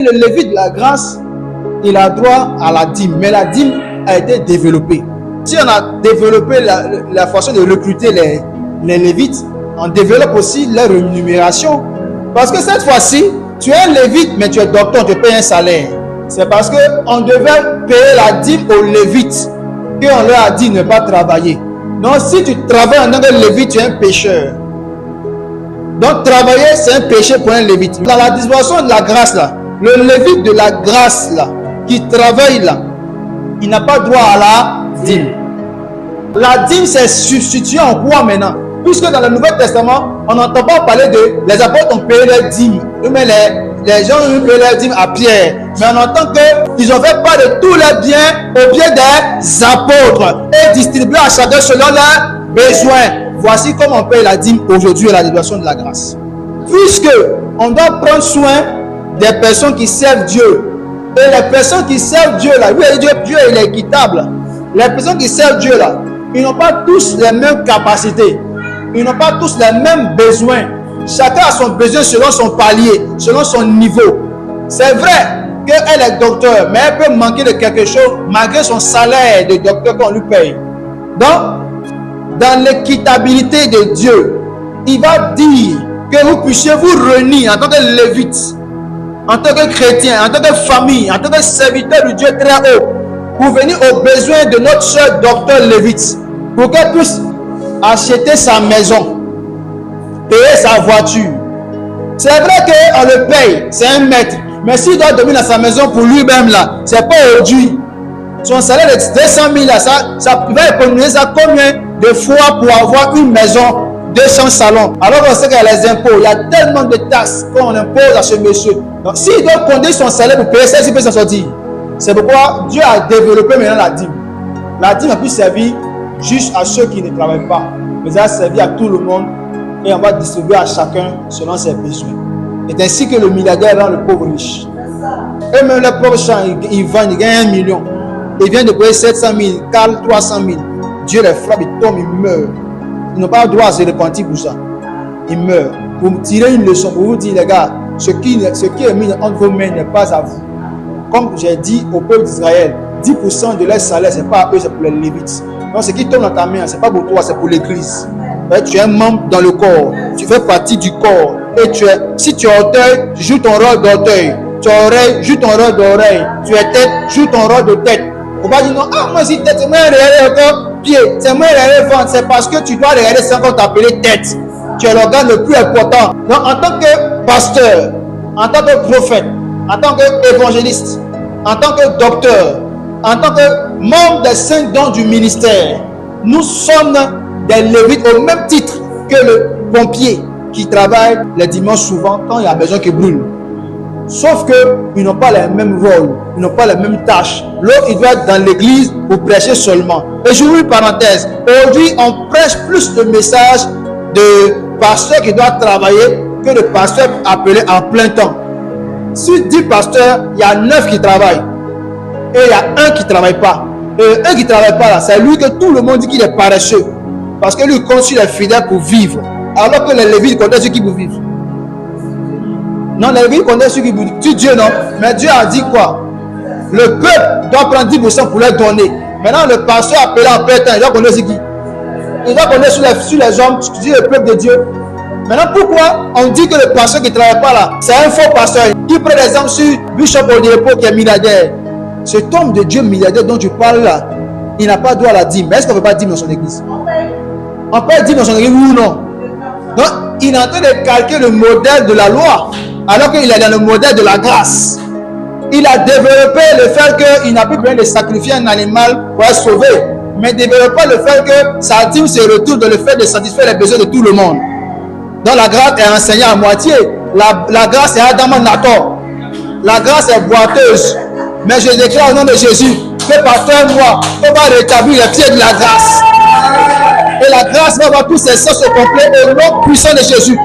Le lévite de la grâce, il a droit à la dîme, mais la dîme a été développée. Si on a développé la façon de recruter les lévites, on développe aussi leur rémunération. Parce que cette fois-ci, tu es un lévite, mais tu es docteur, tu payes un salaire. C'est parce qu'on devait payer la dîme aux lévites qu'on leur a dit de ne pas travailler. Donc si tu travailles en tant que lévite, tu es un pécheur. Donc travailler, c'est un péché pour un lévite. Dans la dispensation de la grâce, là, le lévite de la grâce, là, qui travaille là, il n'a pas droit à la dîme. La dîme, c'est substitué en quoi maintenant? Puisque dans le Nouveau Testament, on n'entend pas parler de les apôtres ont payé leur dîme. Mais les gens ont payé leur dîme à Pierre. Mais on entend qu'ils ont fait part de tous les biens au pied des apôtres et distribué à chacun selon leurs besoins. Voici comment on paye la dîme aujourd'hui à la libération de la grâce. Puisque on doit prendre soin des personnes qui servent Dieu. Et les personnes qui servent Dieu là, oui, Dieu il est équitable. Les personnes qui servent Dieu là, ils n'ont pas tous les mêmes capacités. Ils n'ont pas tous les mêmes besoins. Chacun a son besoin selon son palier, selon son niveau. C'est vrai qu'elle est docteur, mais elle peut manquer de quelque chose malgré son salaire de docteur qu'on lui paye. Donc, dans l'équitabilité de Dieu, il va dire que vous puissiez vous réunir en tant que lévite, en tant que chrétien, en tant que famille, en tant que serviteur de Dieu très haut, pour venir aux besoins de notre soeur docteur lévite, pour qu'elle puisse acheter sa maison, payer sa voiture. C'est vrai qu'on le paye, c'est un maître, mais s'il doit dormir dans sa maison pour lui-même là, c'est pas aujourd'hui. Son salaire de 200 000 là, ça va économiser ça combien de fois pour avoir une maison, 200 salons. Alors on sait qu'il y a les impôts, il y a tellement de taxes qu'on impose à ce monsieur. Donc s'il doit compter son salaire pour payer ça, il peut s'en sortir. C'est pourquoi Dieu a développé maintenant la dîme. La dîme a pu servir juste à ceux qui ne travaillent pas, mais ça a servi à tout le monde et on va distribuer à chacun selon ses besoins. C'est ainsi que le milliardaire rend le pauvre riche. Et même les pauvres champs, ils vendent, ils gagnent 1 million. Ils viennent de payer 700 000, 300 000. Dieu les frappe, ils tombent, ils meurent. Ils n'ont pas le droit à se repentir pour ça. Ils meurent. Pour me tirer une leçon, pour vous dire, les gars, ce qui est mis entre vos mains n'est pas à vous. Comme j'ai dit au peuple d'Israël, 10% de leur salaire, ce n'est pas à eux, c'est pour les lévites. Donc ce qui tombe dans ta main, ce n'est pas pour toi, c'est pour l'église. Tu es un membre dans le corps, tu fais partie du corps. Et si tu es orteil, tu joues ton rôle d'orteil. Tu es oreille, joue ton rôle d'oreille. Tu es tête, joue ton rôle de tête. On va dire non, moi si tête, c'est moi regarder encore pied, c'est moi regarder ventre. C'est parce que tu dois regarder sans qu'on t'appelle tête. Tu es l'organe le plus important. Donc en tant que pasteur, en tant que prophète, en tant qu'évangéliste, en tant que docteur, en tant que membre des 5 dons du ministère, nous sommes des lévites au même titre que le pompier qui travaille les dimanches souvent quand il y a besoin qu'il brûle. Sauf qu'ils n'ont pas les mêmes rôles, ils n'ont pas les mêmes tâches. L'autre, il doit être dans l'église pour prêcher seulement. Et je vous dis une parenthèse, aujourd'hui, on prêche plus de messages de pasteurs qui doivent travailler que de pasteurs appelés en plein temps. Sur 10 pasteurs, il y a 9 qui travaillent. Et il y a un qui ne travaille pas. Et un qui ne travaille pas là, c'est lui que tout le monde dit qu'il est paresseux. Parce que lui conçut les fidèles pour vivre. Alors que les lévites connaissent ceux qui pour vivre. Non, les lévites connaissent ceux qui pour vivre. Tu Dieu non. Mais Dieu a dit quoi? Le peuple doit prendre 10% pour leur donner. Maintenant, le pasteur appelé en plein temps, il doit connaître qui? Il doit connaître sur les hommes, tu dis le peuple de Dieu. Maintenant, pourquoi on dit que le pasteur qui ne travaille pas là, c'est un faux pasteur qui prend l'exemple sur Bishop Odilepo qui est milliardaire. Cet homme de Dieu milliardaire dont tu parles là, il n'a pas droit à la dîme. Mais est-ce qu'on ne peut pas dîme dans son église? On peut dire dans son église ou non? Donc, il est en train de calquer le modèle de la loi, alors qu'il est dans le modèle de la grâce. Il a développé le fait qu'il n'a plus besoin de sacrifier un animal pour être sauvé, mais développé le fait que sa dîme se retrouve dans le fait de satisfaire les besoins de tout le monde. Donc la grâce est enseignée à moitié. La grâce est Adamanator. La grâce est boiteuse. Mais je déclare au nom de Jésus que par toi et moi, on va rétablir les pieds de la grâce. Et la grâce va avoir tous ses sens au complet au nom puissant de Jésus.